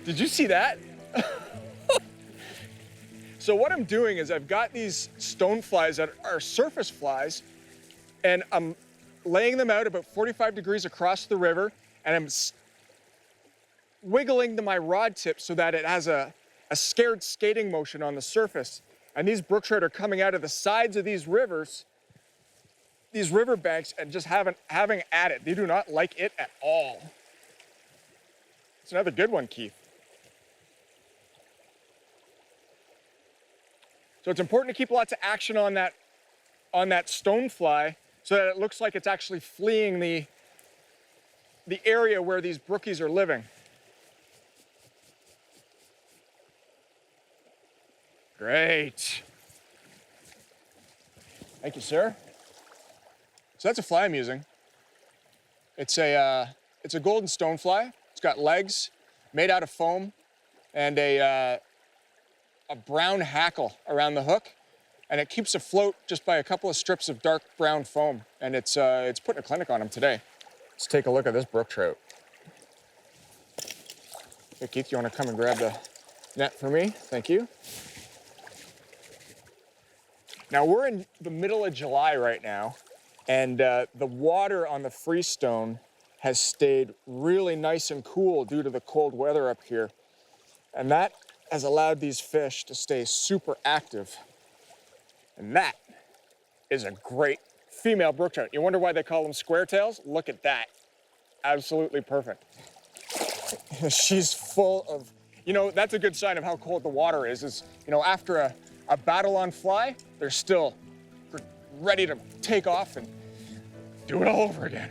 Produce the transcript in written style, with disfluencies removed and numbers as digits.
Did you see that? So what I'm doing is I've got these stoneflies that are surface flies, and I'm laying them out about 45 degrees across the river, and I'm wiggling my rod tip so that it has a scared skating motion on the surface. And these brook trout are coming out of the sides of these rivers, these riverbanks, and just having at it. They do not like it at all. It's another good one, Keith. So it's important to keep lots of action on that stonefly so that it looks like it's actually fleeing the area where these brookies are living. Great. Thank you, sir. So that's a fly I'm using. It's a golden stonefly. It's got legs made out of foam and a brown hackle around the hook, and it keeps afloat just by a couple of strips of dark brown foam. And it's putting a clinic on him today. Let's take a look at this brook trout. Hey, Keith, you want to come and grab the net for me? Thank you. Now, we're in the middle of July right now, and the water on the freestone has stayed really nice and cool due to the cold weather up here. And that has allowed these fish to stay super active. And that is a great female brook trout. You wonder why they call them square tails? Look at that. Absolutely perfect. She's full of, that's a good sign of how cold the water is after a battle on fly, they're still ready to take off and do it all over again.